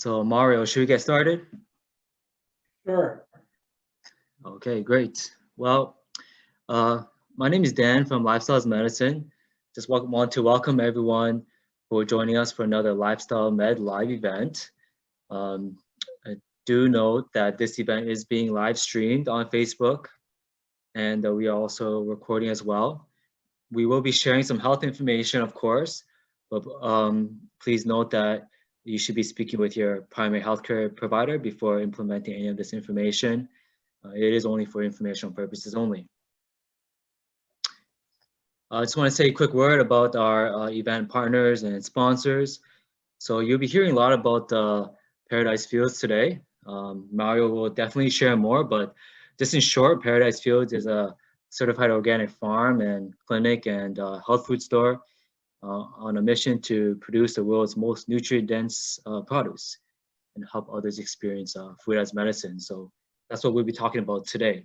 So Mario, should we get started? Sure. Okay, great. Well, my name is Dan from Lifestyles Medicine. Just want to welcome everyone for joining us for another Lifestyle Med live event. I do note that this event is being live streamed on Facebook, and we are also recording as well. We will be sharing some health information, of course, but please note that you should be speaking with your primary healthcare provider before implementing any of this information. It is only for informational purposes only. I just want to say a quick word about our event partners and sponsors. So you'll be hearing a lot about Paradise Fields today. Mario will definitely share more, but just in short, Paradise Fields is a certified organic farm and clinic and health food store on a mission to produce the world's most nutrient-dense produce and help others experience food as medicine. So that's what we'll be talking about today.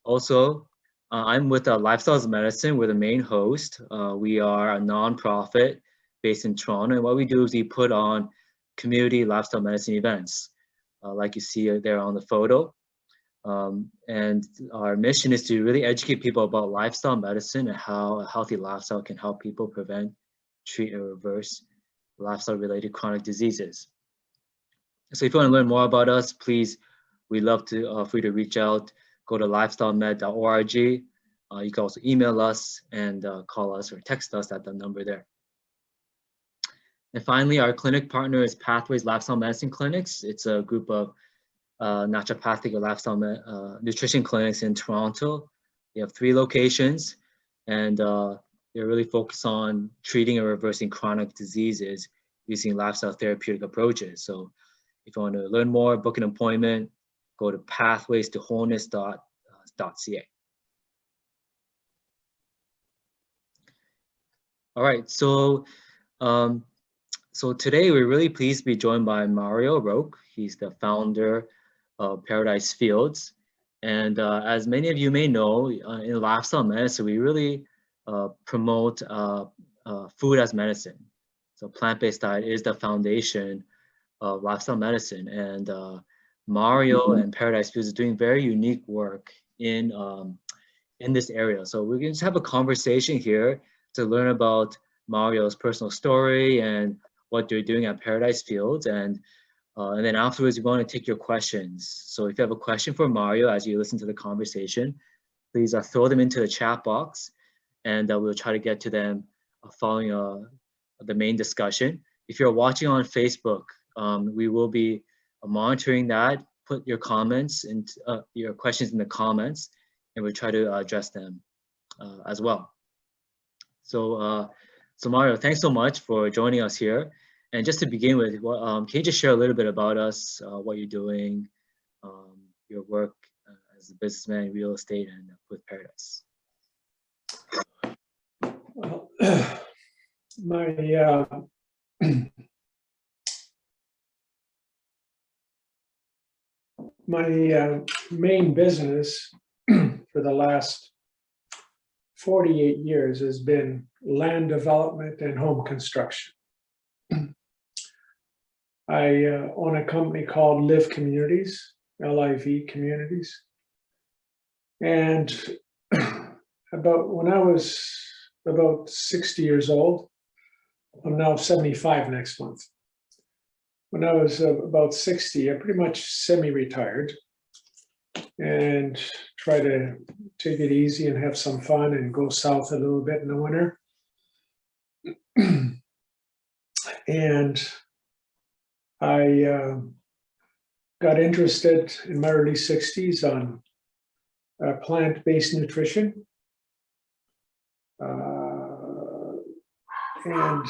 Also, I'm with Lifestyles Medicine. We're the main host. We are a nonprofit based in Toronto, and what we do is we put on community lifestyle medicine events, like you see there on the photo. And our mission is to really educate people about lifestyle medicine and how a healthy lifestyle can help people prevent, treat, or reverse lifestyle-related chronic diseases. So if you want to learn more about us, please, we'd love to for you to reach out. Go to lifestylemed.org. You can also email us and call us or text us at the number there. And finally, our clinic partner is Pathways Lifestyle Medicine Clinics. It's a group of naturopathic or lifestyle nutrition clinics in Toronto. We have 3 locations, and they're really focused on treating and reversing chronic diseases using lifestyle therapeutic approaches. So if you want to learn more, book an appointment, go to pathwaystoWholeness.ca. All right, so so today we're really pleased to be joined by Mario Roque. He's the founder of Paradise Fields, and as many of you may know, in lifestyle medicine we really promote food as medicine. So plant-based diet is the foundation of lifestyle medicine, and Mario and Paradise Fields is doing very unique work in this area. So we're going to just have a conversation here to learn about Mario's personal story and what they're doing at Paradise Fields, and then afterwards we want to take your questions. So if you have a question for Mario as you listen to the conversation, please throw them into the chat box, and we'll try to get to them following the main discussion. If you're watching on Facebook, we will be monitoring that. Put your comments and your questions in the comments, and we'll try to address them as well. So, so Mario, thanks so much for joining us here. And just to begin with, can you just share a little bit about us, what you're doing, your work as a businessman in real estate and with Paradise? Well, my main business for the last 48 years has been land development and home construction. I own a company called Live Communities, LIV Communities. And when I was about 60 years old, I'm now 75 next month. When I was about 60, I pretty much semi-retired and try to take it easy and have some fun and go south a little bit in the winter. And I got interested in my early 60s on plant-based nutrition. And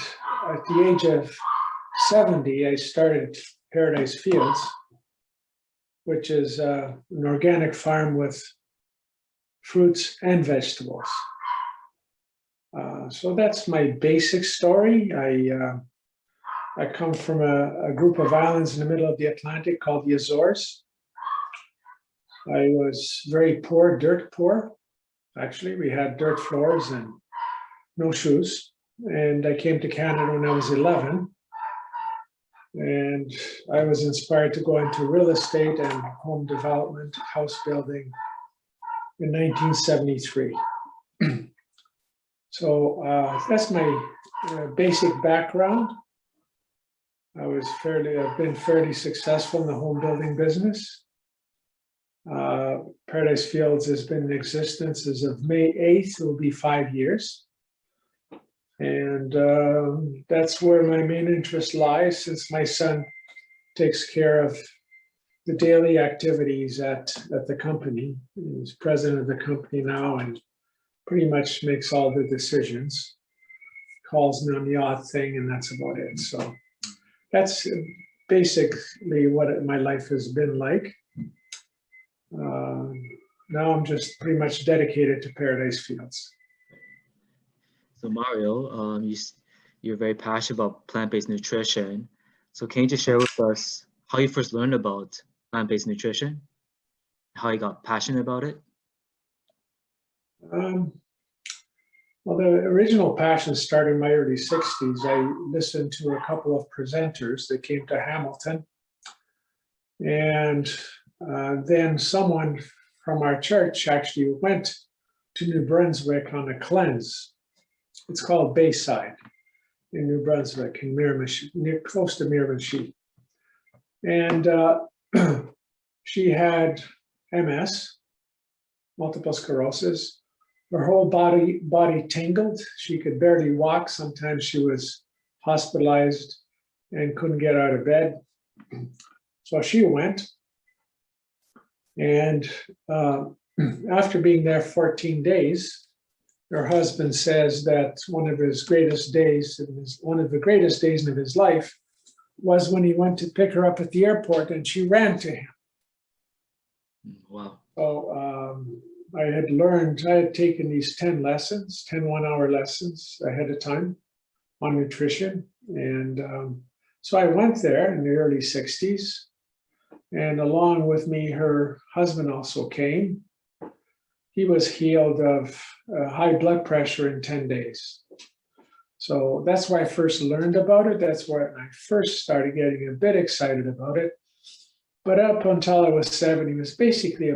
at the age of 70, I started Paradise Fields, which is an organic farm with fruits and vegetables. So that's my basic story. I come from a group of islands in the middle of the Atlantic called the Azores. I was very poor, dirt poor. Actually, we had dirt floors and no shoes. And I came to Canada when I was 11. And I was inspired to go into real estate and home development, house building in 1973. So that's my basic background. I've been fairly successful in the home building business. Paradise Fields has been in existence as of May 8th, it will be 5 years. And that's where my main interest lies, since my son takes care of the daily activities at the company. He's president of the company now and pretty much makes all the decisions, calls me on the odd thing, and that's about it. So that's basically what my life has been like. Now I'm just pretty much dedicated to Paradise Fields. So Mario, you're very passionate about plant-based nutrition. So can you just share with us how you first learned about plant-based nutrition, how you got passionate about it? Well, the original passion started in my early 60s. I listened to a couple of presenters that came to Hamilton. And then someone from our church actually went to New Brunswick on a cleanse. It's called Bayside in New Brunswick, in Miramichi, close to Miramichi. And she had MS, multiple sclerosis. Her whole body tingled. She could barely walk. Sometimes she was hospitalized and couldn't get out of bed. So she went. And after being there 14 days, her husband says that one of the greatest days of his life was when he went to pick her up at the airport and she ran to him. Wow. So I had taken these 10 lessons, 10 one-hour lessons ahead of time on nutrition. And so I went there in the early 60s. And along with me, her husband also came. He was healed of high blood pressure in 10 days. So that's why I first learned about it. That's where I first started getting a bit excited about it. But up until I was 70, it was basically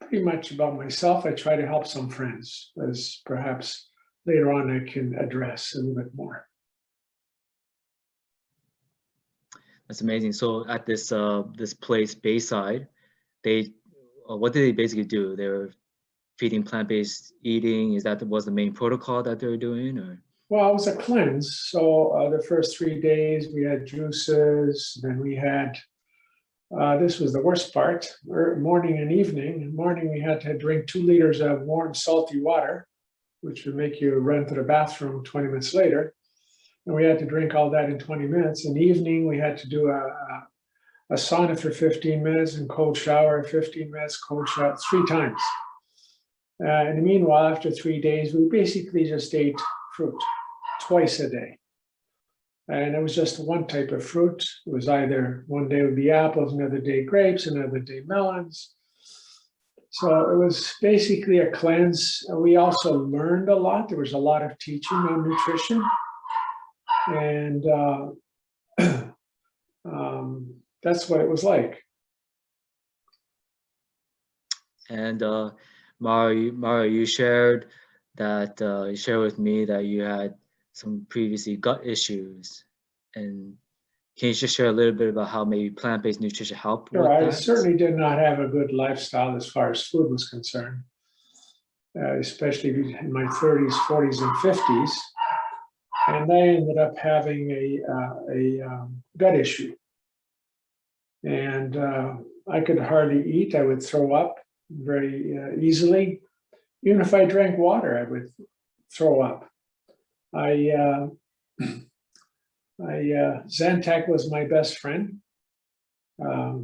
pretty much about myself. I try to help some friends, as perhaps later on I can address a little bit more. That's amazing. So at this this place, Bayside, what did they basically do? They were feeding plant-based eating. Was the main protocol that they were doing, or? Well, it was a cleanse. So the first 3 days we had juices, then we had, this was the worst part, morning and evening. In the morning we had to drink 2 liters of warm salty water, which would make you run to the bathroom 20 minutes later. And we had to drink all that in 20 minutes. In the evening, we had to do a sauna for 15 minutes and cold shower, 15 minutes, cold shower, 3 times. In the meanwhile, after 3 days, we basically just ate fruit twice a day. And it was just one type of fruit. It was either one day would be apples, another day grapes, another day melons. So it was basically a cleanse. We also learned a lot. There was a lot of teaching on nutrition. And that's what it was like. And Mario, you shared with me that you had some previously gut issues, and can you just share a little bit about how maybe plant-based nutrition helped with that? I certainly did not have a good lifestyle as far as food was concerned, especially in my 30s, 40s, and 50s. And I ended up having a gut issue. And I could hardly eat. I would throw up very easily. Even if I drank water, I would throw up. Zantac was my best friend. I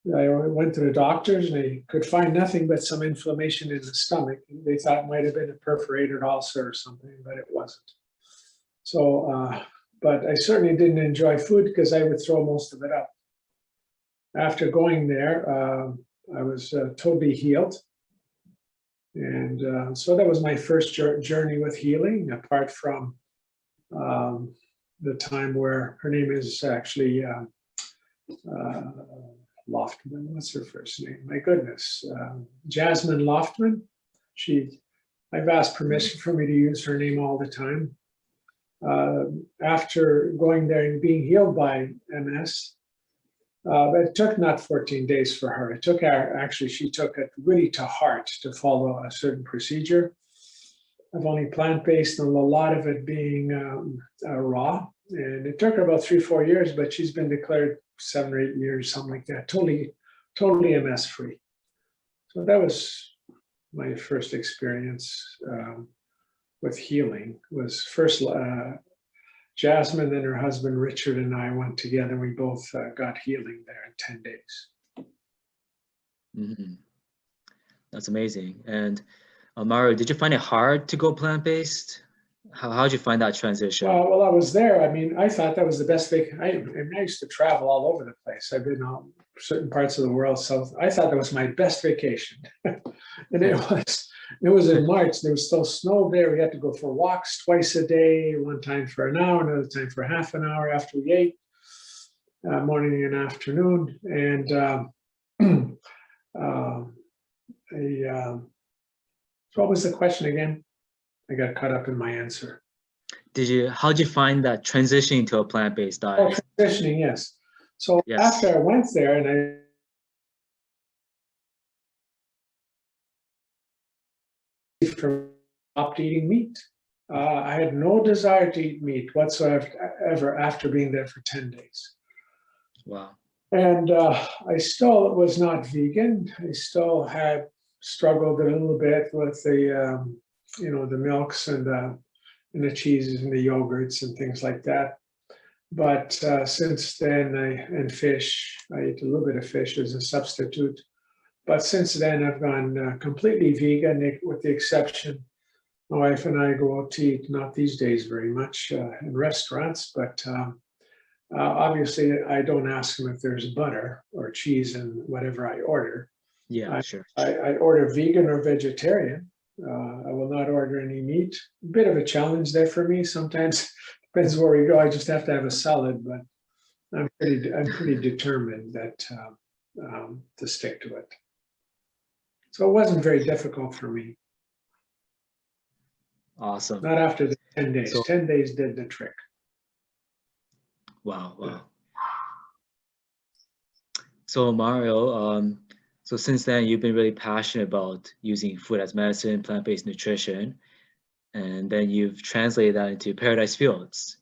went to the doctors and they could find nothing but some inflammation in the stomach. They thought it might have been a perforated ulcer or something, but it wasn't. So, but I certainly didn't enjoy food because I would throw most of it up. After going there, I was totally healed. And so that was my first journey with healing, apart from the time where her name is actually Loftman. What's her first name? My goodness, Jasmine Loftman. I've asked permission for me to use her name all the time. After going there and being healed by MS, it took not 14 days for her. It took her, actually, she took it really to heart to follow a certain procedure of only plant-based and a lot of it being raw. And it took her about 3-4 years, but she's been declared 7 or 8 years, something like that, totally MS-free. So that was my first experience with healing. Was first Jasmine and her husband Richard and I went together. We both got healing there in 10 days. Mm-hmm. That's amazing. And Mario, did you find it hard to go plant-based? How did you find that transition? Well, I was there. I mean, I thought that was the best thing. I used to travel all over the place. I've been on certain parts of the world, so I thought that was my best vacation. And it was in March. There was still snow there. We had to go for walks twice a day, one time for an hour, another time for half an hour after we ate, morning and afternoon. And so what was the question again? I got caught up in my answer. How did you find that transitioning to a plant-based diet? Oh, transitioning, yes. So yes. After I went there and I stopped eating meat. I had no desire to eat meat whatsoever after being there for 10 days. Wow. And I still was not vegan. I still had struggled a little bit with the milks and the cheeses and the yogurts and things like that. But since then, and fish, I ate a little bit of fish as a substitute. But since then, I've gone completely vegan, with the exception, my wife and I go out to eat, not these days very much, in restaurants, but obviously I don't ask them if there's butter or cheese in whatever I order. Yeah, sure. I order vegan or vegetarian. I will not order any meat. A bit of a challenge there for me. Sometimes depends where we go. I just have to have a salad, but I'm pretty determined that to stick to it. So it wasn't very difficult for me. Awesome. Not after the 10 days. 10 days did the trick. Wow. So Mario, so since then you've been really passionate about using food as medicine, plant-based nutrition, and then you've translated that into Paradise Fields.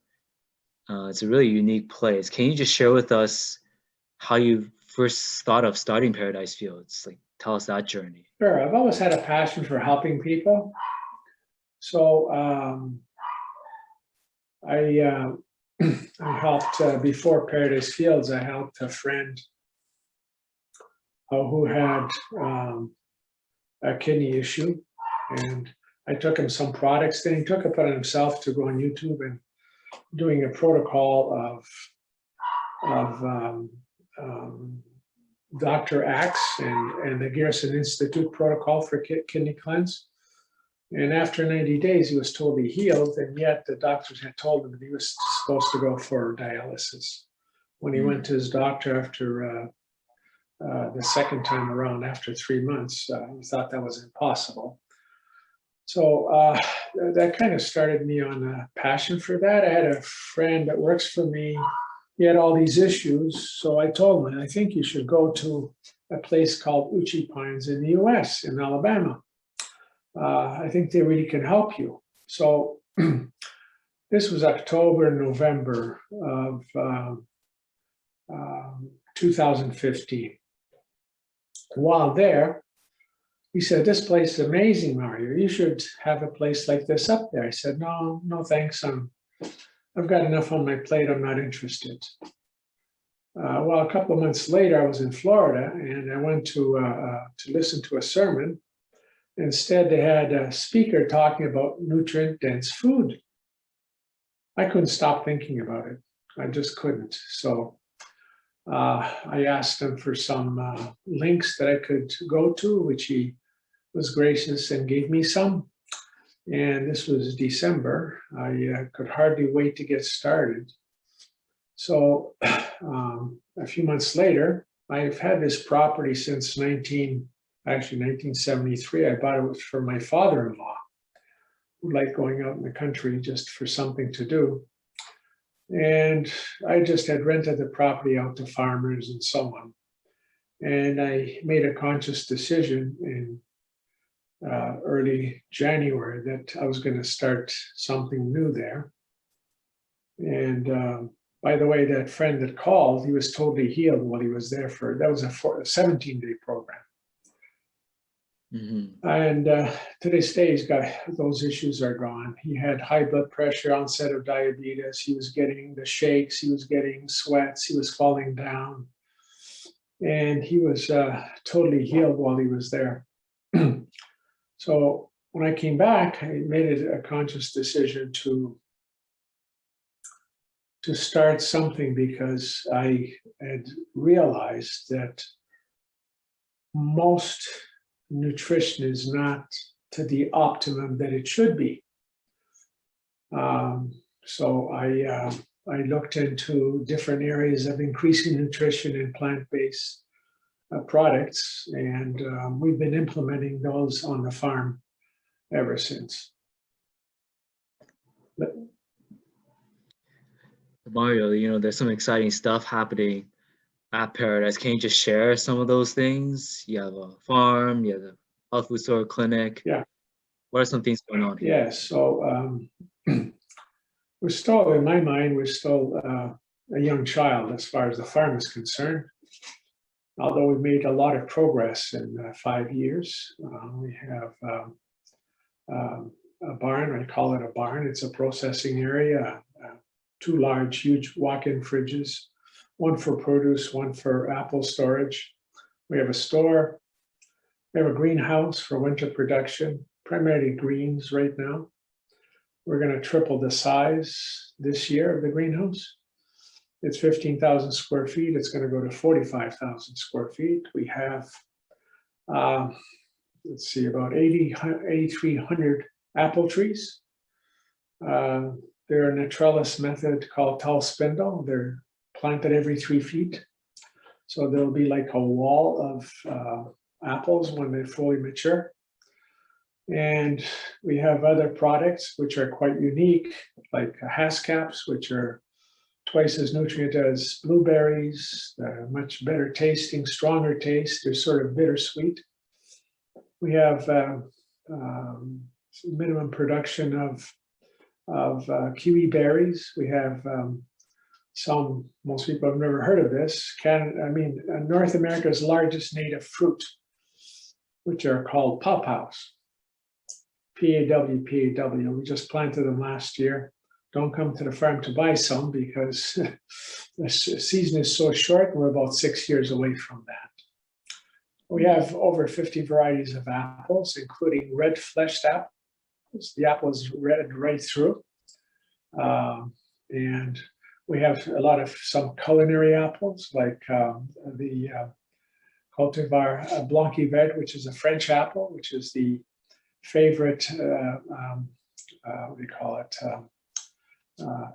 It's a really unique place. Can you just share with us how you first thought of starting Paradise Fields? Like, tell us that journey. Sure. I've always had a passion for helping people. So I helped, before Paradise Fields, I helped a friend who had a kidney issue. And I took him some products. Then he took it upon himself to go on YouTube and doing a protocol of Dr. Axe and the Garrison Institute protocol for kidney cleanse. And after 90 days, he was totally healed. And yet the doctors had told him that he was supposed to go for dialysis. When he went to his doctor after the second time around, after 3 months, he thought that was impossible. So that kind of started me on a passion for that. I had a friend that works for me. He had all these issues. So I told him, I think you should go to a place called Uchi Pines in the US, in Alabama. I think they really can help you. So this was October, November of 2015. While there, he said, "This place is amazing, Mario. You should have a place like this up there." I said, no, thanks. I've got enough on my plate. I'm not interested. Well, a couple of months later, I was in Florida and I went to listen to a sermon. Instead, they had a speaker talking about nutrient-dense food. I couldn't stop thinking about it. I just couldn't. So I asked him for some links that I could go to, which he was gracious and gave me some. And this was December. I could hardly wait to get started. So a few months later, I've had this property since 1973. I bought it for my father-in-law, who liked going out in the country just for something to do. And I just had rented the property out to farmers and so on. And I made a conscious decision in early January that I was going to start something new there. And by the way, that friend that called, he was totally healed while he was there that was a 17-day program. Mm-hmm. And to this day, he's got those issues are gone. He had high blood pressure, onset of diabetes. He was getting the shakes. He was getting sweats. He was falling down. And he was totally healed while he was there. So when I came back, I made it a conscious decision to start something because I had realized that most nutrition is not to the optimum that it should be. So I looked into different areas of increasing nutrition in plant-based products, and we've been implementing those on the farm ever since. Mario, there's some exciting stuff happening at Paradise. Can you just share some of those things? You have a farm, you have a health food store, clinic. Yeah. What are some things going on here? Yes. So we're still, in my mind, we're still a young child as far as the farm is concerned. Although we've made a lot of progress in 5 years. We have a barn. I call it a barn. It's a processing area. 2 large, huge walk-in fridges, one for produce, one for apple storage. We have a store. We have a greenhouse for winter production, primarily greens right now. We're going to triple the size this year of the greenhouse. It's 15,000 square feet. It's going to go to 45,000 square feet. We have, let's see, about 8,300 apple trees. They're in a trellis method called tall spindle. They're planted every 3 feet. So there'll be like a wall of apples when they fully mature. And we have other products which are quite unique, like Hascaps, which are twice as nutrient as blueberries, much better tasting, stronger taste. They're sort of bittersweet. We have minimum production of kiwi berries. We have most people have never heard of this. North America's largest native fruit, which are called pawpaws. P-A-W. We just planted them last year. Don't come to the farm to buy some because the season is so short and we're about 6 years away from that. We have over 50 varieties of apples, including red fleshed apples. The apple is red right through. And we have some culinary apples, like the cultivar Blanc-Yvette, which is a French apple, which is the favorite,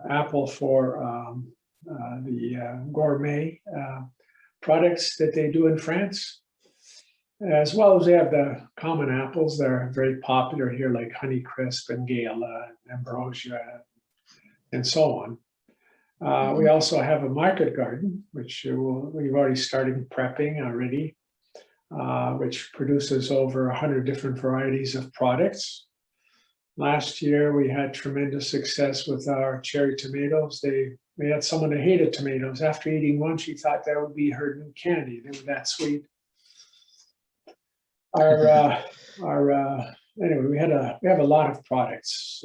apple for the gourmet products that they do in France. As well as they have the common apples that are very popular here, like Honeycrisp and Gala, Ambrosia, and so on. We also have a market garden, which we've already started prepping already, which produces over 100 different varieties of products. Last year, we had tremendous success with our cherry tomatoes. We had someone that hated tomatoes. After eating one, she thought that would be her new candy. They were that sweet. Anyway, we have a lot of products,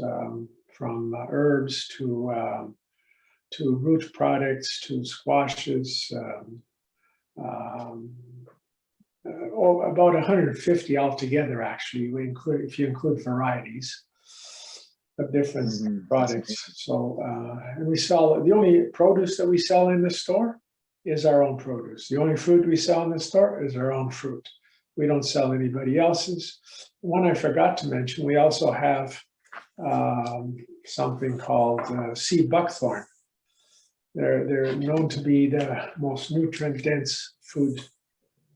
from herbs to root products to squashes. About 150 altogether, actually. If you include varieties of different products. So, and we sell, the only produce that we sell in the store is our own produce. The only fruit we sell in the store is our own fruit. We don't sell anybody else's. One I forgot to mention, we also have something called sea buckthorn. They're known to be the most nutrient-dense food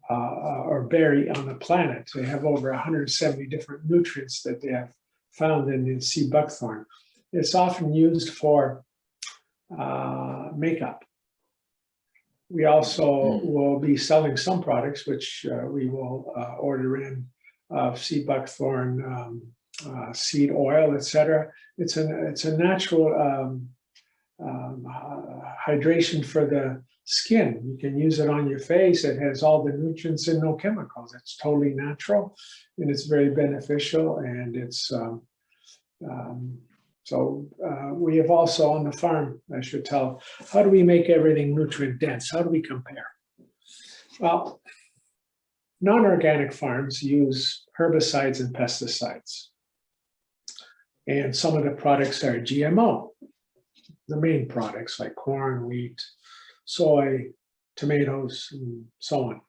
or berry on the planet. They have over 170 different nutrients that they have found in the sea buckthorn. It's often used for makeup. We also will be selling some products, which we will order in, of sea buckthorn seed oil, etc. It's a natural hydration for the skin. You can use it on your face. It has all the nutrients and no chemicals. It's totally natural, and it's very beneficial. And it's we have also on the farm, I should tell, how do we make everything nutrient dense? How do we compare? Well, non-organic farms use herbicides and pesticides. And some of the products are GMO. The main products like corn, wheat, soy, tomatoes, and so on.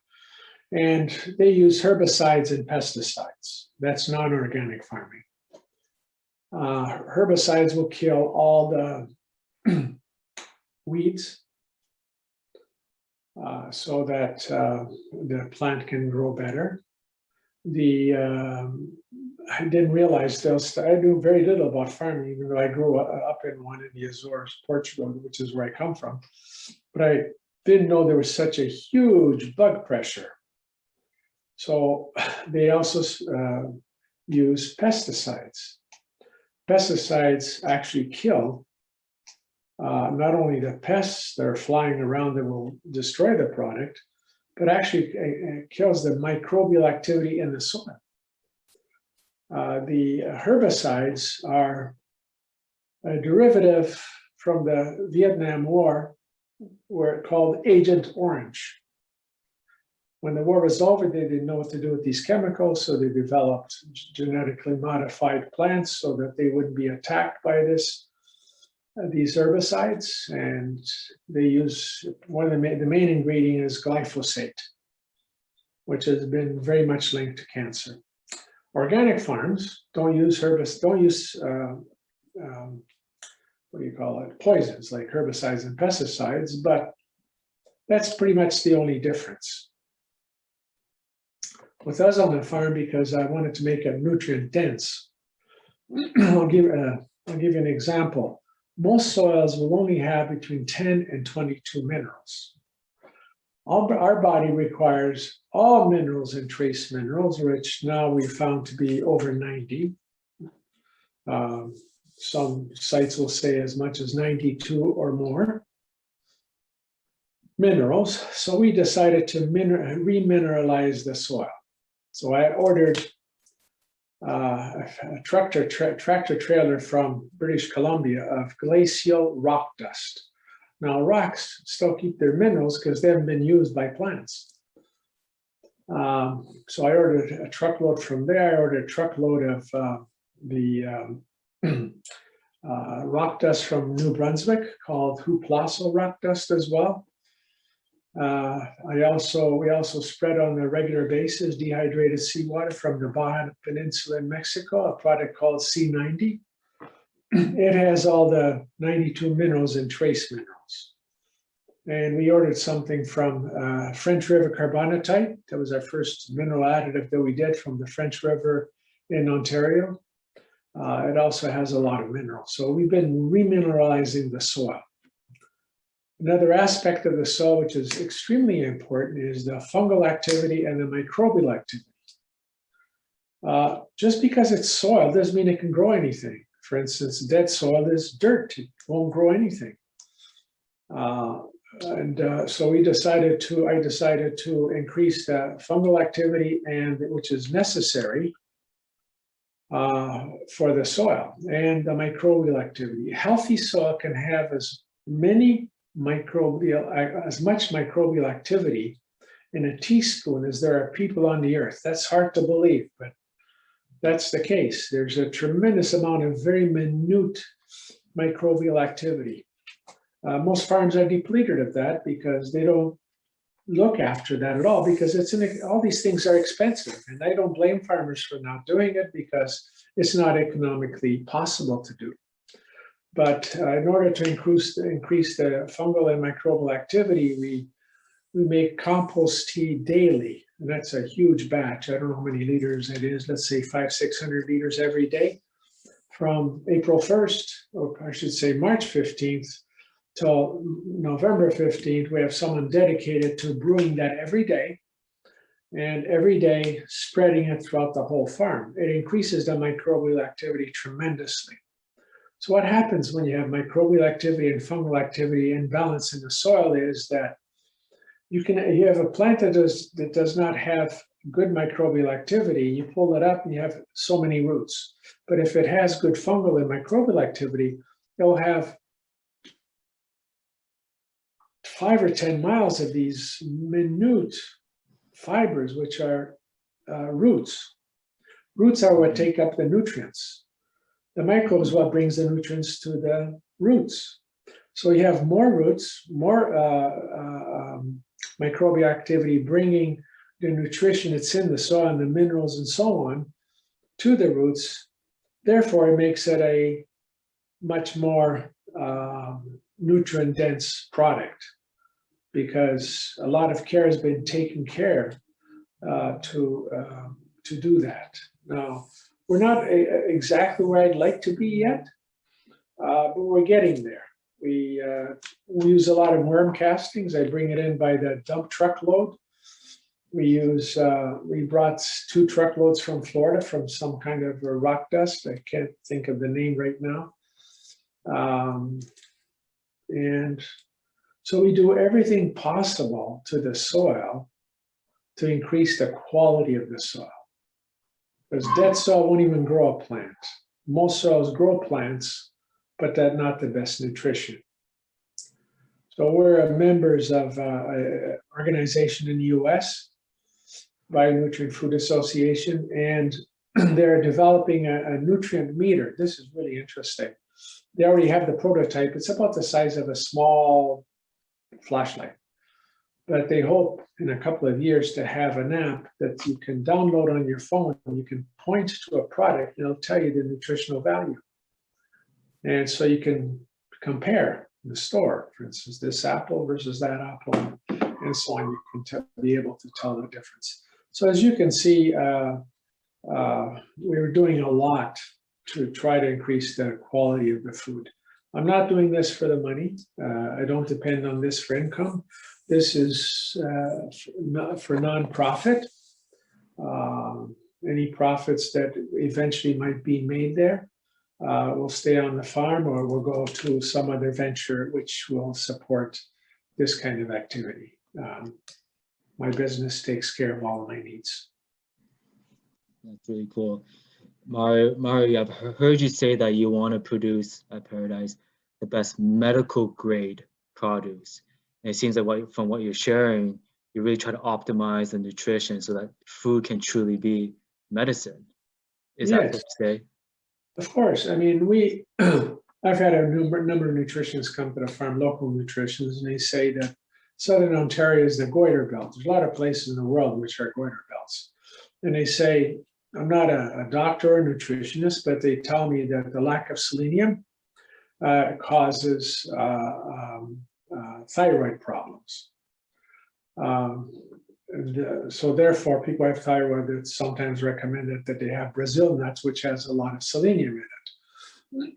And they use herbicides and pesticides. That's non-organic farming. Herbicides will kill all the weeds so that the plant can grow better. I didn't realize those. I knew very little about farming, even though I grew up in one in the Azores, Portugal, which is where I come from. But I didn't know there was such a huge bug pressure. So they also use pesticides. Pesticides actually kill not only the pests that are flying around that will destroy the product, but actually it kills the microbial activity in the soil. The herbicides are a derivative from the Vietnam War, where it's called Agent Orange. When the war was over, they didn't know what to do with these chemicals, so they developed genetically modified plants so that they wouldn't be attacked by these herbicides. And they use one of the main ingredient is glyphosate, which has been very much linked to cancer. Organic farms don't use poisons like herbicides and pesticides, but that's pretty much the only difference. With us on the farm, because I wanted to make it nutrient dense, I'll give you an example. Most soils will only have between 10 and 22 minerals. Our body requires all minerals and trace minerals, which now we've found to be over 90. Some sites will say as much as 92 or more minerals. So we decided to remineralize the soil. So I ordered a tractor trailer from British Columbia of glacial rock dust. Now rocks still keep their minerals because they haven't been used by plants. So I ordered a truckload from there. I ordered a truckload of rock dust from New Brunswick called Huplaso rock dust as well. We also spread on a regular basis dehydrated seawater from the Baja Peninsula in Mexico, a product called C90. It has all the 92 minerals and trace minerals. And we ordered something from French River carbonatite. That was our first mineral additive that we did from the French River in Ontario. It also has a lot of minerals. So we've been remineralizing the soil. Another aspect of the soil, which is extremely important, is the fungal activity and the microbial activity. Just because it's soil doesn't mean it can grow anything. For instance, dead soil is dirt. It won't grow anything. So I decided to increase the fungal activity, which is necessary for the soil, and the microbial activity. Healthy soil can have as much microbial activity in a teaspoon as there are people on the earth. That's hard to believe, but that's the case. There's a tremendous amount of very minute microbial activity. Most farms are depleted of that because they don't look after that at all, because all these things are expensive. And I don't blame farmers for not doing it, because it's not economically possible to do. But in order to increase the fungal and microbial activity, we make compost tea daily, and that's a huge batch. I don't know how many liters it is. Let's say 500-600 liters every day, from April 1st, or I should say March 15th, till November 15th. We have someone dedicated to brewing that every day, and every day spreading it throughout the whole farm. It increases the microbial activity tremendously. So what happens when you have microbial activity and fungal activity in balance in the soil is that you have a plant that does not have good microbial activity. You pull it up and you have so many roots. But if it has good fungal and microbial activity, it'll have 5 or 10 miles of these minute fibers, which are roots. Roots are what take up the nutrients. The microbe is what brings the nutrients to the roots. So you have more roots, more microbial activity bringing the nutrition that's in the soil and the minerals and so on to the roots. Therefore, it makes it a much more nutrient-dense product, because a lot of care has been taken care to do that. Now, we're not exactly where I'd like to be yet, but we're getting there. We use a lot of worm castings. I bring it in by the dump truckload. We brought 2 truckloads from Florida from some kind of rock dust. I can't think of the name right now. And so we do everything possible to the soil to increase the quality of the soil. Because dead soil won't even grow a plant. Most soils grow plants, but that's not the best nutrition. So we're members of an organization in the US, Bionutrient Food Association, and they're developing a nutrient meter. This is really interesting. They already have the prototype. It's about the size of a small flashlight. But they hope in a couple of years to have an app that you can download on your phone, and you can point to a product and it'll tell you the nutritional value. And so you can compare in the store, for instance, this apple versus that apple, and so on. You can be able to tell the difference. So as you can see, we're doing a lot to try to increase the quality of the food. I'm not doing this for the money. I don't depend on this for income. This is for nonprofit. Any profits that eventually might be made there will stay on the farm, or will go to some other venture which will support this kind of activity. My business takes care of all of my needs. That's really cool. Mario, I've heard you say that you want to produce at Paradise the best medical grade produce. And it seems like from what you're sharing, you really try to optimize the nutrition so that food can truly be medicine. Is that fair to say? Of course. I mean, I've had a number of nutritionists come to the farm, local nutritionists, and they say that Southern Ontario is the goiter belt. There's a lot of places in the world which are goiter belts. And they say, I'm not a doctor or a nutritionist, but they tell me that the lack of selenium causes thyroid problems. So therefore, people who have thyroid, it's sometimes recommended that they have Brazil nuts, which has a lot of selenium in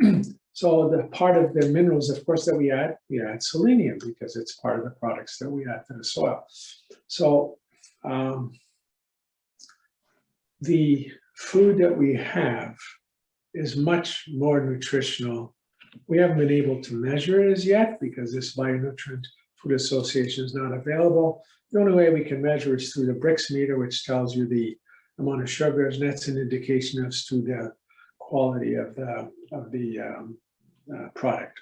it. So the part of the minerals, of course, that we add selenium, because it's part of the products that we add to the soil. So the food that we have is much more nutritional. We haven't been able to measure it as yet, because this Bionutrient Food Association is not available. The only way we can measure is through the Brix meter, which tells you the amount of sugars, and that's an indication as to the quality of the product.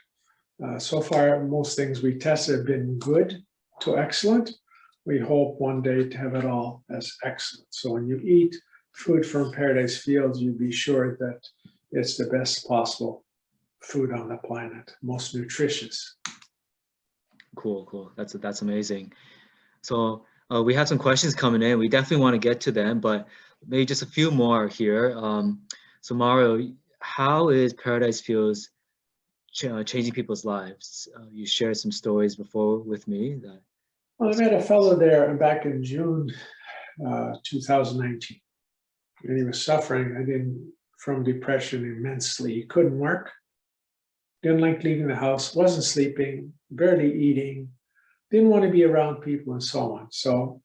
So far, most things we tested have been good to excellent. We hope one day to have it all as excellent. So when you eat food from Paradise Fields, you be sure that it's the best possible food on the planet, most nutritious. Cool. That's amazing. So we have some questions coming in. We definitely want to get to them, but maybe just a few more here. So Mario, how is Paradise Fields changing people's lives? You shared some stories before with me. Well, I met a fellow there back in June 2019, and he was suffering from depression immensely. He couldn't work, didn't like leaving the house, wasn't sleeping, barely eating, didn't want to be around people, and so on. So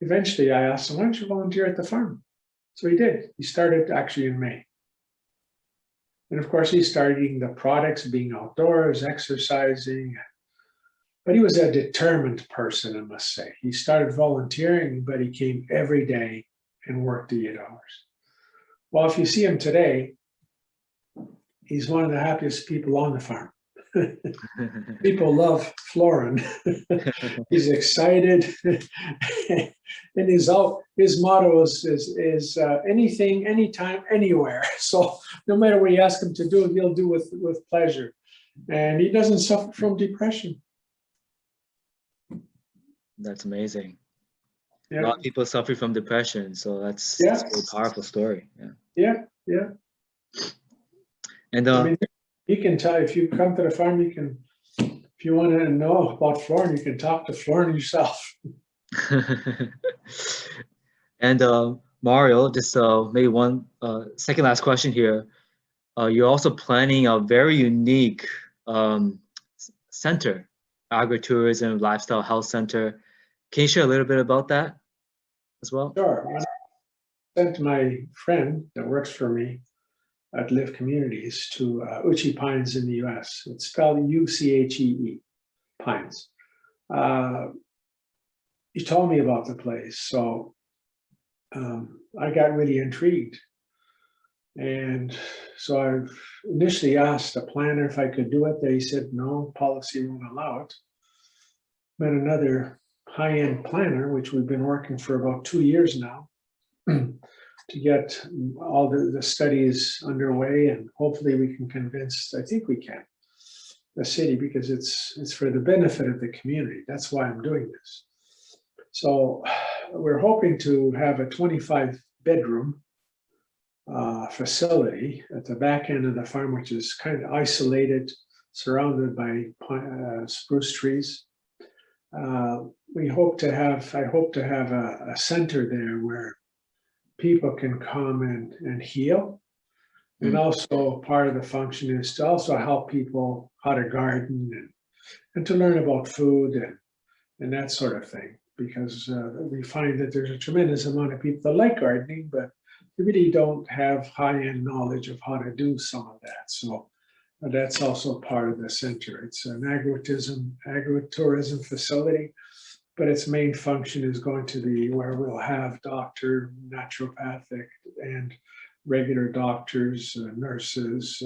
eventually I asked him, why don't you volunteer at the farm? So he did. He started actually in May. And of course, he started eating the products, being outdoors, exercising. But he was a determined person, I must say. He started volunteering, but he came every day and worked the 8 hours. Well, if you see him today, he's one of the happiest people on the farm. People love Florin. He's excited. And his motto is anything, anytime, anywhere. So no matter what you ask him to do, he'll do with pleasure. And he doesn't suffer from depression. That's amazing. Yeah. A lot of people suffer from depression, so that's Yeah. a very powerful story. Yeah. And I mean, he can tell if you come to the farm, if you want to know about Florin, you can talk to Florin yourself. and Mario, just maybe one second last question here. You're also planning a very unique center, Agritourism Lifestyle Health Center. Can you share a little bit about that as well? Sure. When I sent my friend that works for me at Live Communities to Uchi Pines in the US. It's spelled UCHEE, Pines. He told me about the place, so I got really intrigued. And so I initially asked the planner if I could do it. They said, no, policy won't allow it. Met another high-end planner, which we've been working for about 2 years now, to get all the studies underway, and hopefully we can convince, I think we can, the city, because it's for the benefit of the community. That's why I'm doing this. So we're hoping to have a 25-bedroom facility at the back end of the farm, which is kind of isolated, surrounded by spruce trees. I hope to have a center there where people can come and heal. And also part of the function is to also help people how to garden and to learn about food and that sort of thing. Because we find that there's a tremendous amount of people that like gardening, but they really don't have high-end knowledge of how to do some of that. So that's also part of the center. It's an agritourism facility, but its main function is going to be where we'll have doctor, naturopathic, and regular doctors, nurses,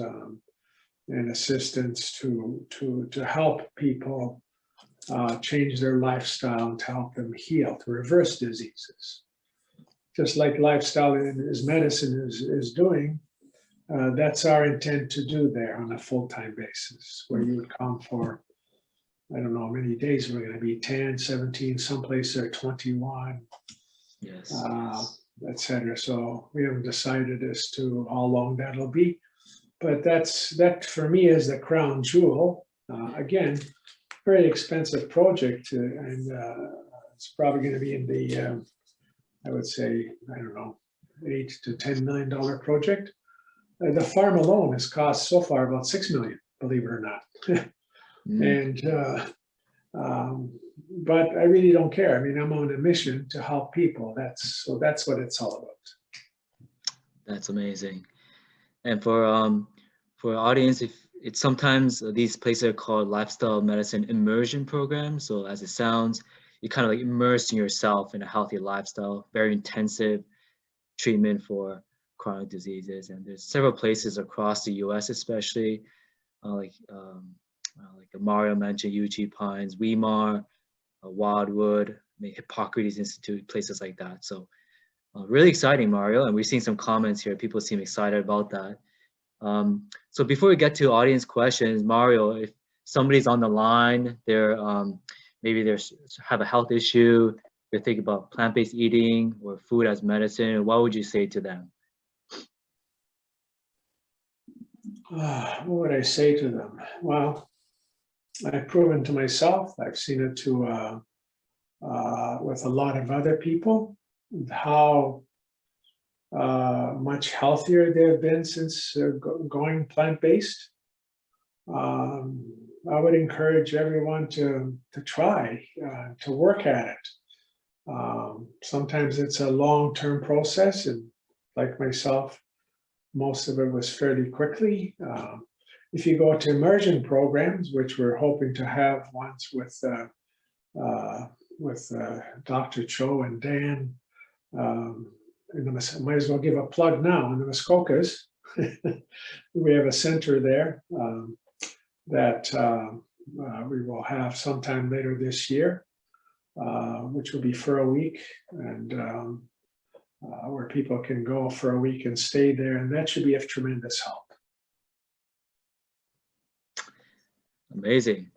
and assistants to help people change their lifestyle and to help them heal, to reverse diseases. Just like lifestyle is medicine is doing, that's our intent to do there on a full-time basis, where you would come for, I don't know how many days we're going to be, 10, 17, someplace there 21, yes, etc. So we haven't decided as to how long that'll be, but that for me is the crown jewel. Again, very expensive project, and it's probably going to be in the, I would say, I don't know, $8 to $10 million project. The farm alone has cost so far about $6 million, believe it or not. And but I really don't care. I mean, I'm on a mission to help people. That's what it's all about. That's amazing. And for our audience, if it's sometimes these places are called lifestyle medicine immersion programs. So as it sounds, you kind of like immerse yourself in a healthy lifestyle, very intensive treatment for chronic diseases. And there's several places across the U.S., especially like Mario mentioned, UG Pines, Weimar, Wildwood, Hippocrates Institute, places like that. So really exciting, Mario. And we've seen some comments here. People seem excited about that. So before we get to audience questions, Mario, if somebody's on the line, they're maybe they have a health issue, they're thinking about plant-based eating or food as medicine, what would you say to them? What would I say to them? Well, I've proven to myself, I've seen it with a lot of other people, how much healthier they've been since going plant-based. I would encourage everyone to try, to work at it. Sometimes it's a long-term process, and like myself, most of it was fairly quickly. If you go to immersion programs, which we're hoping to have once with Dr. Cho and Dan, might as well give a plug now in the Muskokas. We have a center there that we will have sometime later this year, which will be for a week, and where people can go for a week and stay there, and that should be of tremendous help. Amazing.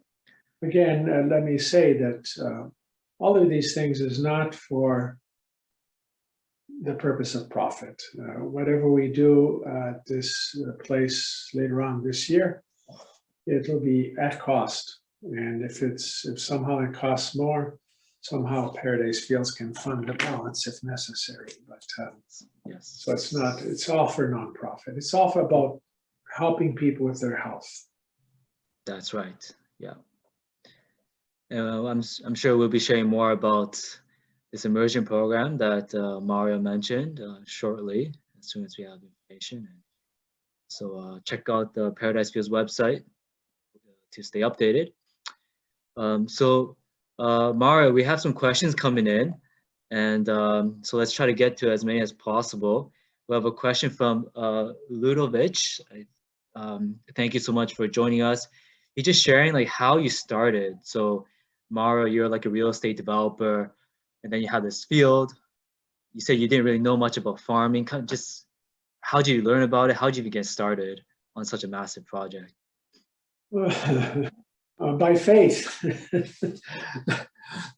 Again, let me say that all of these things is not for the purpose of profit. Whatever we do at this place later on this year, it will be at cost. And if somehow it costs more, somehow Paradise Fields can fund the balance if necessary. But Yes. so it's all for nonprofit. It's all about helping people with their health. That's right. Yeah. I'm sure we'll be sharing more about this immersion program that Mario mentioned shortly, as soon as we have information. So check out the Paradise Fields website to stay updated. Mario, we have some questions coming in, and so let's try to get to as many as possible. We have a question from Ludovic. Thank you so much for joining us. He's just sharing like how you started. So Mario, you're like a real estate developer, and then you have this field. You said you didn't really know much about farming. Kind of just how did you learn about it? How did you get started on such a massive project? By faith.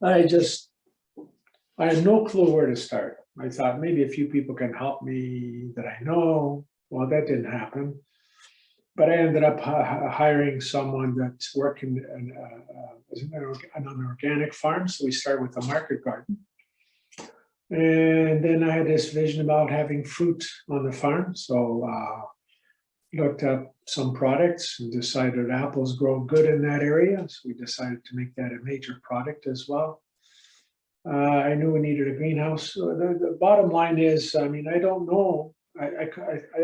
I had no clue where to start. I thought maybe a few people can help me that I know. Well, that didn't happen. But I ended up hiring someone that's working on an organic farm. So we started with a market garden. And then I had this vision about having fruit on the farm. So looked up some products and decided apples grow good in that area. So we decided to make that a major product as well. I knew we needed a greenhouse. So the bottom line is, I mean, I don't know. I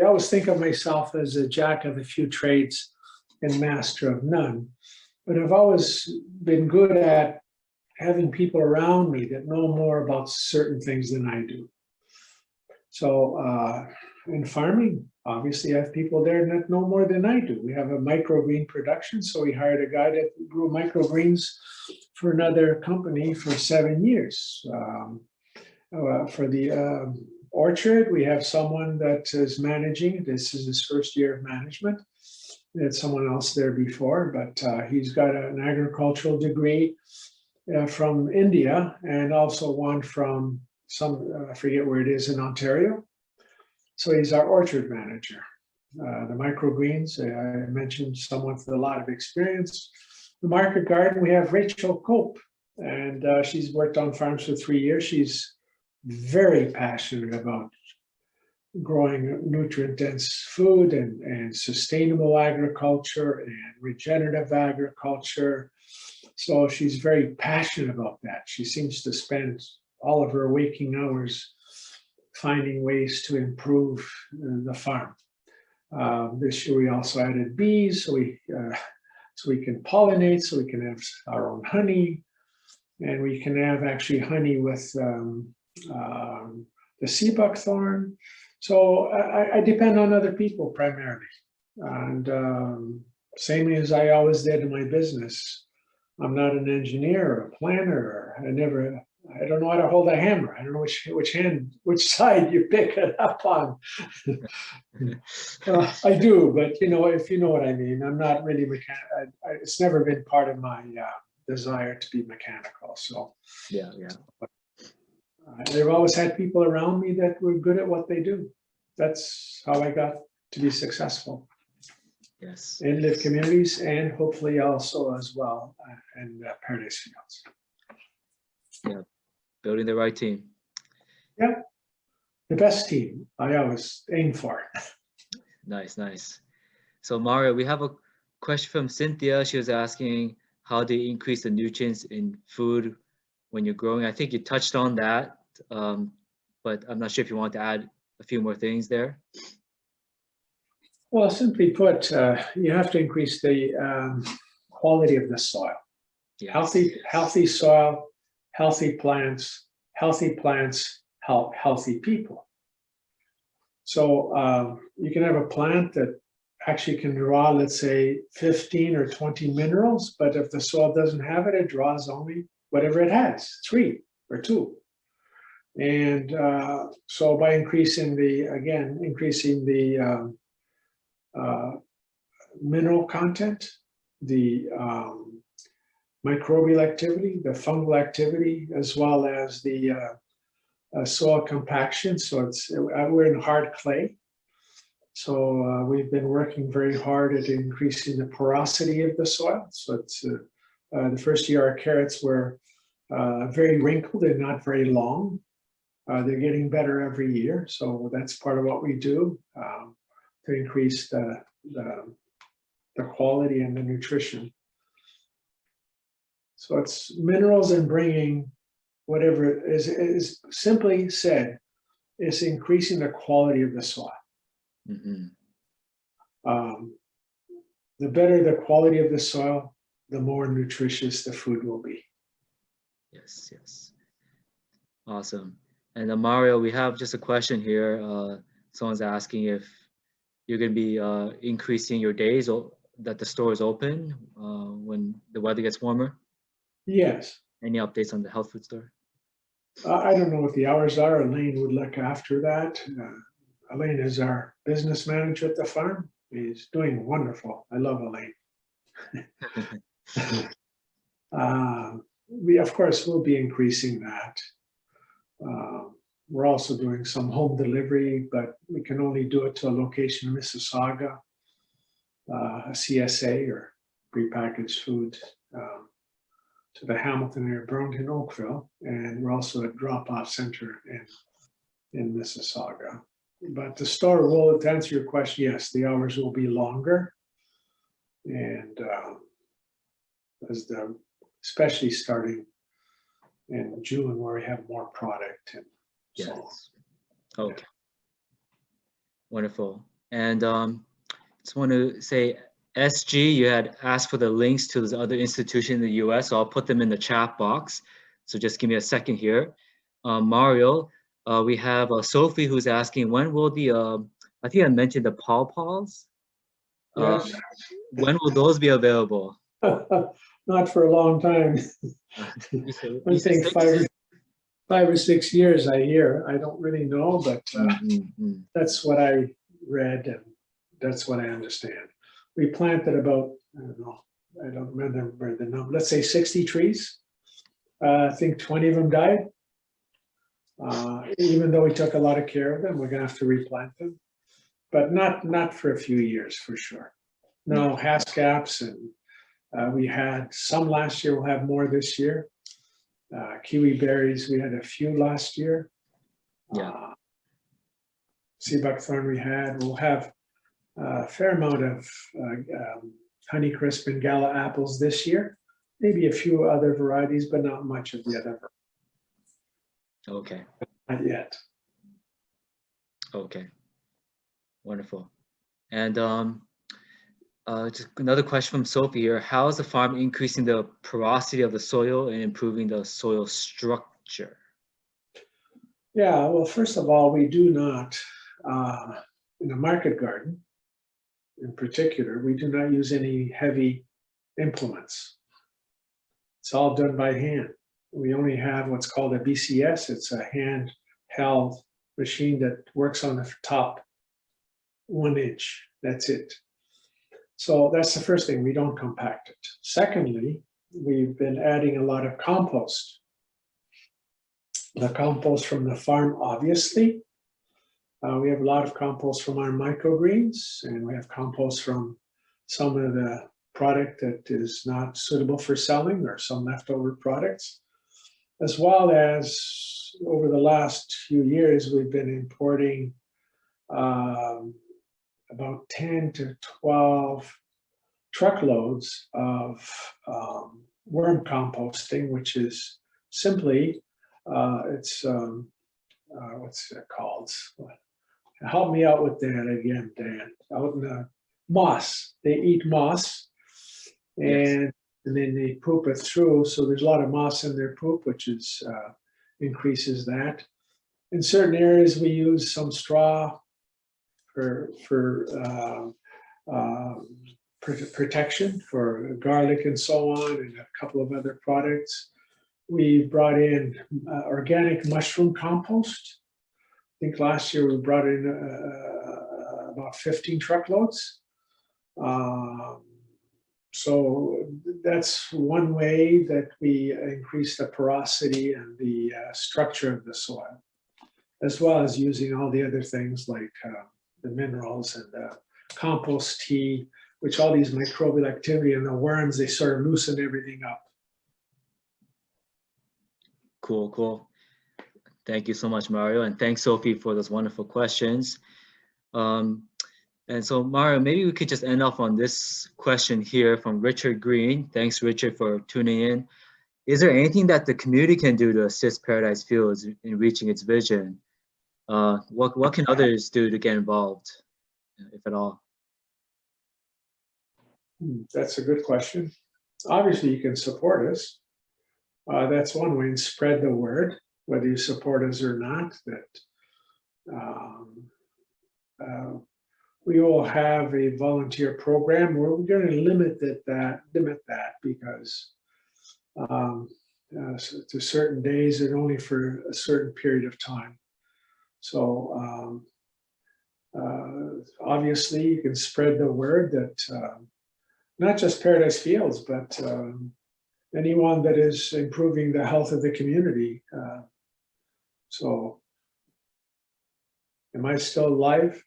always think of myself as a jack of a few trades and master of none. But I've always been good at having people around me that know more about certain things than I do. So in farming, obviously I have people there that know more than I do. We have a microgreen production, so we hired a guy that grew microgreens for another company for 7 years. For the orchard, we have someone that is managing. This is his first year of management. We had someone else there before, but he's got an agricultural degree from India, and also one from I forget where it is in Ontario. So he's our orchard manager. The microgreens, I mentioned someone with a lot of experience. The market garden, we have Rachel Cope, and she's worked on farms for 3 years. She's very passionate about growing nutrient-dense food and sustainable agriculture and regenerative agriculture. So she's very passionate about that. She seems to spend all of her waking hours finding ways to improve the farm. This year we also added bees, so we can pollinate, so we can have our own honey, and we can have actually honey with the sea buckthorn. So I depend on other people primarily, and same as I always did in my business. I'm not an engineer or a planner. I don't know how to hold a hammer. I don't know which side you pick it up on. I do, but if you know what I mean. I'm not really mechanical. It's never been part of my desire to be mechanical. So yeah. I've always had people around me that were good at what they do. That's how I got to be successful. Yes. in Live Communities, and hopefully also as well in Paradise Fields. Yeah, building the right team. Yeah, the best team I always aim for. Nice, nice. So Mario, we have a question from Cynthia. She was asking how do you increase the nutrients in food when you're growing? I think you touched on that, but I'm not sure if you want to add a few more things there. Well, simply put, you have to increase the quality of the soil. Yes. Healthy soil, healthy plants, healthy help healthy people. So you can have a plant that actually can draw, let's say, 15 or 20 minerals, but if the soil doesn't have it, it draws only whatever it has, 3 or 2. And so by increasing the mineral content, the microbial activity, the fungal activity, as well as the soil compaction. So we're in hard clay. So we've been working very hard at increasing the porosity of the soil. So it's the first year our carrots were very wrinkled and not very long. They're getting better every year. So that's part of what we do to increase the quality and the nutrition. So it's minerals and bringing whatever is simply said, is increasing the quality of the soil. Mm-hmm. The better the quality of the soil, the more nutritious the food will be. Yes, yes. Awesome. And Mario, we have just a question here. Someone's asking if you're going to be increasing your days that the store is open when the weather gets warmer. Yes. Any updates on the health food store? I don't know what the hours are. Elaine would look after that. Elaine is our business manager at the farm. He's doing wonderful. I love Elaine. We, of course, will be increasing that. We're also doing some home delivery, but we can only do it to a location in Mississauga, a CSA or prepackaged food, to the Hamilton area, Burlington, Oakville, and we're also a drop-off center in Mississauga. But the store will, to answer your question, yes, the hours will be longer, and especially starting in June, where we have more product. And yes. So, okay. Yeah. Wonderful. And just want to say, SG, you had asked for the links to this other institution in the US, so I'll put them in the chat box. So just give me a second here. Mario, we have Sophie who's asking, when will the, I think I mentioned the pawpaws. yes. When will those be available? Not for a long time. I think 5 or 6 years, I hear. I don't really know, but that's what I read and that's what I understand. We planted about, I don't remember the number, let's say 60 trees. I think 20 of them died. Even though we took a lot of care of them, we're gonna have to replant them, but not for a few years for sure. No, hascaps, and we had some last year, we'll have more this year. Kiwi berries, we had a few last year. Yeah. Sea buckthorn we'll have a fair amount of Honeycrisp and Gala apples this year. Maybe a few other varieties, but not much of the other. Okay. Not yet. Okay. Wonderful. And just another question from Sophie here. How is the farm increasing the porosity of the soil and improving the soil structure? Yeah, well, first of all, we do not, in a market garden, in particular, we do not use any heavy implements. It's all done by hand. We only have what's called a BCS. It's a handheld machine that works on the top 1 inch. That's it. So that's the first thing, we don't compact it. Secondly, we've been adding a lot of compost. The compost from the farm, obviously. We have a lot of compost from our microgreens, and we have compost from some of the product that is not suitable for selling or some leftover products, as well as over the last few years, we've been importing about 10 to 12 truckloads of worm composting, which is simply, what's it called? Help me out with that again, Dan. Out in the moss. They eat moss, and, Yes. and then they poop it through. So there's a lot of moss in their poop, which is increases that. In certain areas, we use some straw for protection for garlic and so on, and a couple of other products. We brought in organic mushroom compost. I think last year we brought in about 15 truckloads. So that's one way that we increase the porosity and the structure of the soil, as well as using all the other things like the minerals and the compost tea, which all these microbial activity and the worms, they sort of loosen everything up. Cool, cool. Thank you so much, Mario. And thanks, Sophie, for those wonderful questions. And so, Mario, maybe we could just end off on this question here from Richard Green. Thanks, Richard, for tuning in. Is there anything that the community can do to assist Paradise Fields in reaching its vision? What can others do to get involved, if at all? That's a good question. Obviously, you can support us. That's one way, and spread the word, whether you support us or not, that we will have a volunteer program where we're going to limit that because to certain days and only for a certain period of time. So obviously you can spread the word that not just Paradise Fields, but anyone that is improving the health of the community. So am I still live?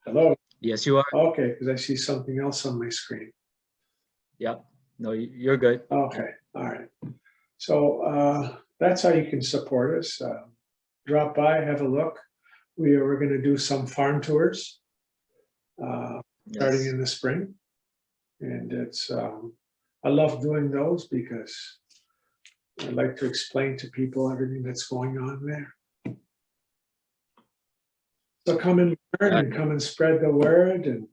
Hello? Yes, you are. Okay, because I see something else on my screen. Yep. No, you're good. Okay, all right. So that's how you can support us. Drop by, have a look. We're going to do some farm tours starting in the spring. And it's, I love doing those because I like to explain to people everything that's going on there. So come and learn and come and spread the word and,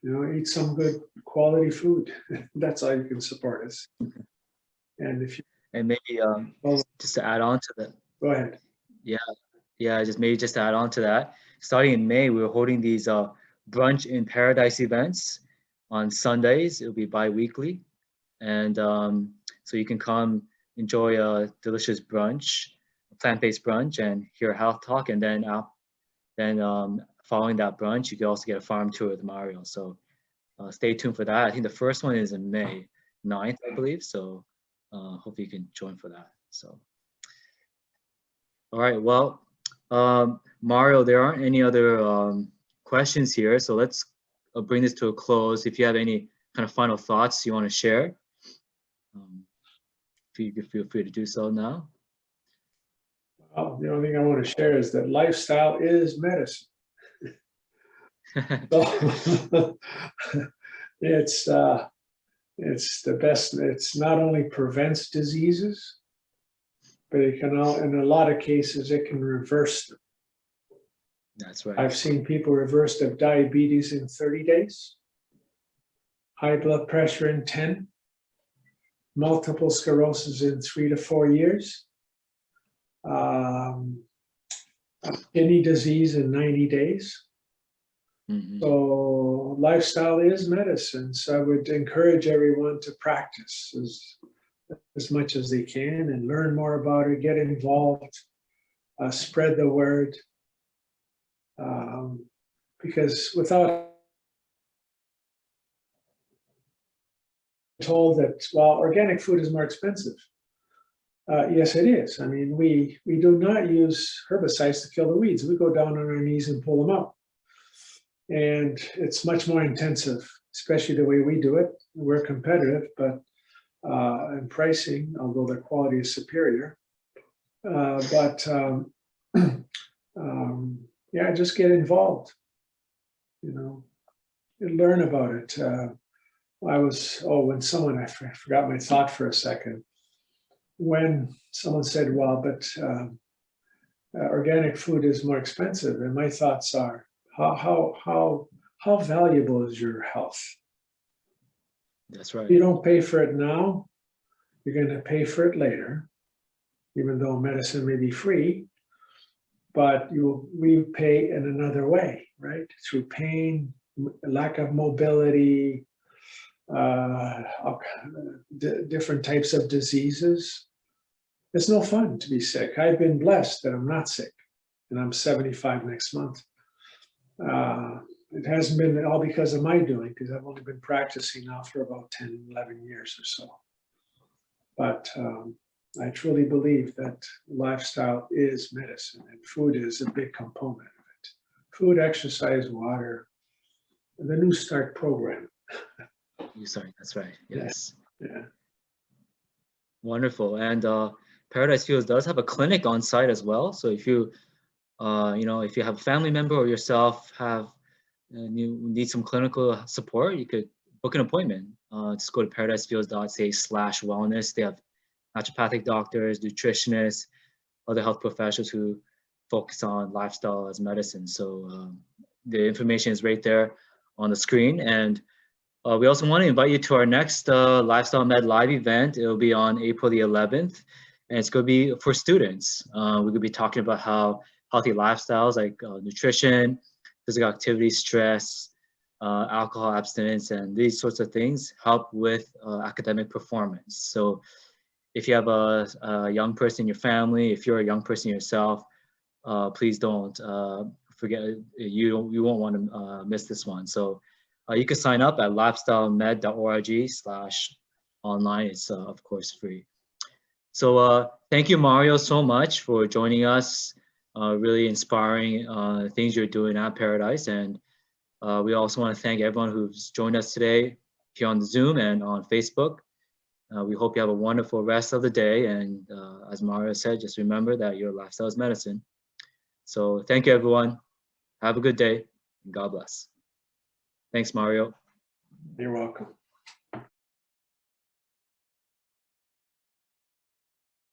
you know, eat some good quality food. That's how you can support us. And if you and maybe just to add on to that. Go ahead. Yeah, just to add on to that. Starting in May, we're holding these brunch in Paradise events on Sundays. It'll be bi-weekly, and so you can come enjoy a delicious brunch, a plant-based brunch, and hear a health talk, and then following that brunch, you can also get a farm tour with Mario. So stay tuned for that. I think the first one is in May 9th, I believe. So hopefully you can join for that. So, all right. Well, Mario, there aren't any other questions here. So let's bring this to a close. If you have any kind of final thoughts you want to share, feel free to do so now. Well, the only thing I want to share is that lifestyle is medicine. So, it's the best. It's not only prevents diseases, but it can, in a lot of cases, it can reverse them. That's right. I've seen people reversed of diabetes in 30 days, high blood pressure in 10, multiple sclerosis in 3 to 4 years, kidney disease in 90 days. Mm-hmm. So lifestyle is medicine. So I would encourage everyone to practice as much as they can and learn more about it, get involved, spread the word. Because without told that, well, organic food is more expensive. Yes, it is. I mean, we do not use herbicides to kill the weeds. We go down on our knees and pull them out. And it's much more intensive, especially the way we do it. We're competitive, but in pricing, although the quality is superior. Yeah, just get involved, you know, and learn about it. When someone, I forgot my thought for a second. When someone said, well, but organic food is more expensive. And my thoughts are, how valuable is your health? That's right. If you don't pay for it now, you're going to pay for it later, even though medicine may be free, but we pay in another way, right? Through pain, lack of mobility, different types of diseases. It's no fun to be sick. I've been blessed that I'm not sick, and I'm 75 next month. It hasn't been all because of my doing, because I've only been practicing now for about 10, 11 years or so. But I truly believe that lifestyle is medicine, and food is a big component of it. Food, exercise, water, the New Start program. New Start, that's right. Yes. Yeah. Wonderful. And Paradise Fields does have a clinic on site as well. So if you, if you have a family member or yourself you need some clinical support, you could book an appointment. Just go to paradisefields.ca/wellness. They have naturopathic doctors, nutritionists, other health professionals who focus on lifestyle as medicine. So the information is right there on the screen. And we also want to invite you to our next Lifestyle Med Live event. It will be on April the 11th, and it's going to be for students. We're going to be talking about how healthy lifestyles like nutrition, physical activity, stress, alcohol abstinence, and these sorts of things help with academic performance. So if you have a young person in your family, if you're a young person yourself, please don't forget, you won't want to miss this one. So you can sign up at lifestylemed.org/online. It's of course free. So thank you, Mario, so much for joining us. Really inspiring things you're doing at Paradise. And we also want to thank everyone who's joined us today here on Zoom and on Facebook. We hope you have a wonderful rest of the day. And as Mario said, just remember that your lifestyle is medicine. So thank you, everyone. Have a good day, and God bless. Thanks, Mario. You're welcome.